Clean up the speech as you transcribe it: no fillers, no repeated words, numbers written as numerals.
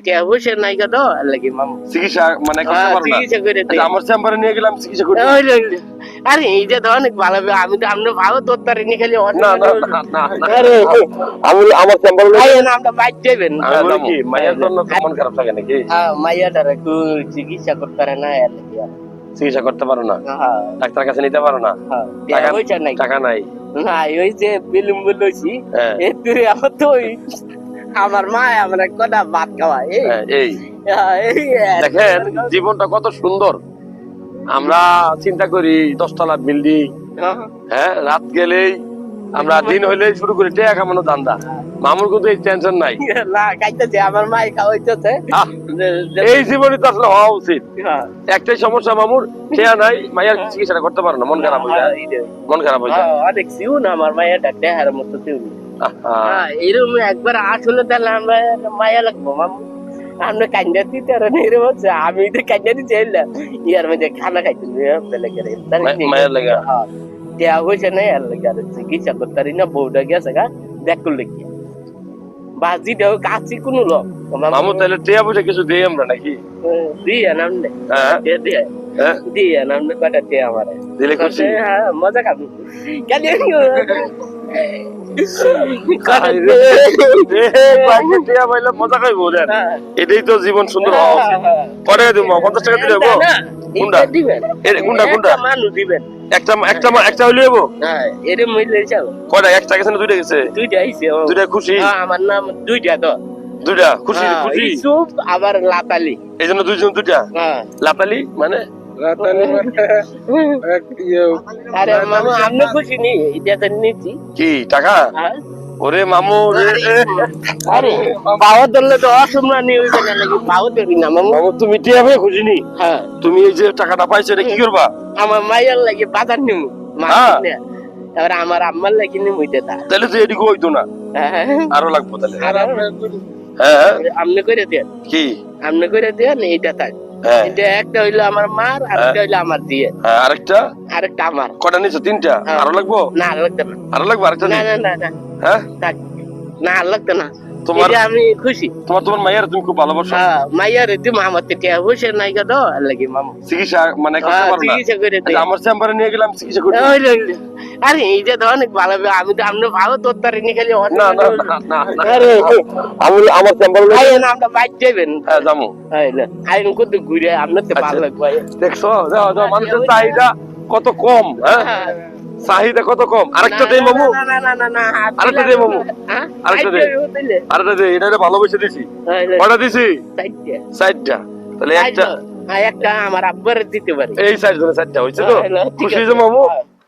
টিয়া বসে নাই কত লাগি মামু চিকিৎসা মানে করতে পারো না চিকিৎসা করে দে আমার চেম্বারে নিয়ে গেলাম চিকিৎসা করতে আরে এইটা তো অনেক ভালো আমি তো আমরা ভালো তোর তার নি খালি না না না না আরে আমি আমার চেম্বারে না আমরা বাইক যাবেন আমি বলি কি মায়ের জন্য তো মন খারাপ লাগে নাকি হ্যাঁ মাইয়াটার একটু চিকিৎসা করতে পারে না এর লাগি চিকিৎসা করতে পারো না হ্যাঁ ডাক্তার কাছে নিতে পারো না টাকা পয়সা নাই টাকা নাই না ওই যে বিলম্ব লইছি এতে আমার তো আমার মা আমার একটা ভাত খাওয়ায় এই দেখেন জীবনটা কত সুন্দর আমরা চিন্তা করি 10 তলা বিল্ডিং হ্যাঁ রাত গেলেই আমরা দিন হইলেই শুরু করি টাকা কামানো ধান্দা মামুর কিন্তু এই টেনশন নাই না খাইতেছে আমার মাই খাওয়াইতেছে এই জীবনে তো আসলে হওয়া উচিত একটাই সমস্যা মামুর টাকা নাই মায়ের চিকিৎসা করতে পারো না মন খারাপ হয়ে যায় মন খারাপ হয়ে যায় অনেক সিউ না আমার মায়ের ডাক্তার হার মতো সিউ এরকম একবার আসলে তাহলে আমরা মায়া লাগবো মামু আমরা কান্না দিতে আর নেই বলছে আমি তো কান্না দিতে এলাম ইয়ার মধ্যে খানা খাইতে মায়ের লাগে দেয়া হয়েছে না আর লাগে আর চিকিৎসা করতে পারি না বউটা গেছে গা দেখ করলে কি বাজি দেও কাছি কোন লোক মামু তাহলে টিয়া বুঝে কিছু দেই আমরা নাকি দিয়ে নামনে দিয়ে নামনে কটা টিয়া আমার দিলে খুশি হ্যাঁ মজা খাবো কেন মজা খাইবো এটাই তো জীবন সুন্দর হওয়া উচিত কটাকা দিব 50 টাকা দিলে কোনটা কোনটা কোনটা মানুষ দিবেন একটা একটা একটা হইলে হবো এরম হইলে যাও কয়টা একটা গেছে না দুইটা গেছে দুইটা আইছে দুইটা খুশি আমার নাম দুইটা তো দুইটা খুশি খুশি ইসুফ আবার লাতালি এইজন্য দুইজন দুইটা লাতালি মানে আরে মামু আপনি খুশি নি এটা নিচ্ছি কি টাকা ওরে মামু আরে বাবা ধরলে তো অসম্মান নিয়ে হইবে না নাকি বাবা ধরি না মামু মামু তুমি টিয়া ভাই খুশি নি হ্যাঁ তুমি এই যে টাকাটা পাইছো এটা কি করবা আমার মায়ের লাগে বাজার নিমু এবার আমার আম্মার লাগে নিমু এটা তাহলে তো এদিকে হইতো না আরো লাগবো তাহলে হ্যাঁ আপনি করে দেন কি আপনি করে দেন এইটা থাক এটা একটা হইলো আমার মার আর একটা হইলো আমার দিয়ে আরেকটা আরেকটা আমার কটা নিছো তিনটা আরো লাগবো না লাগবে না আরো লাগবে আরেকটা না না না না হ্যাঁ না লাগবে না তোমার আমি খুশি তোমার মায়ের তুমি খুব ভালোবাসো মায়ের তুমি আমার থেকে বসে নাই কত লাগি মামু চিকিৎসা মানে করতে পারো না চিকিৎসা করে দে আমার চেম্বারে নিয়ে গেলাম চিকিৎসা করতে আরে এইটা তো অনেক ভালো আমি তো আমরা ভালো তোর তার নি খালি না না না আরে আমি আমার চেম্বারে না আমরা বাইক যাবেন হ্যাঁ যামু আইন কত ঘুরে আপনার তো ভালো লাগবে দেখছো যাও যাও মানুষের চাহিদা কত কম হ্যাঁ চাহিদা কত কম আরেকটা দেই মামু না না না না আরেকটা দেই মামু আরেকটা দেই আরেকটা দেই এটা ভালোবেসে দিছি কয়টা দিছি 4টা তাহলে একটা একটা আমার আব্বার দিতে পারি এই সাইজ ধরে 4টা হইছে তো খুশি যে মামু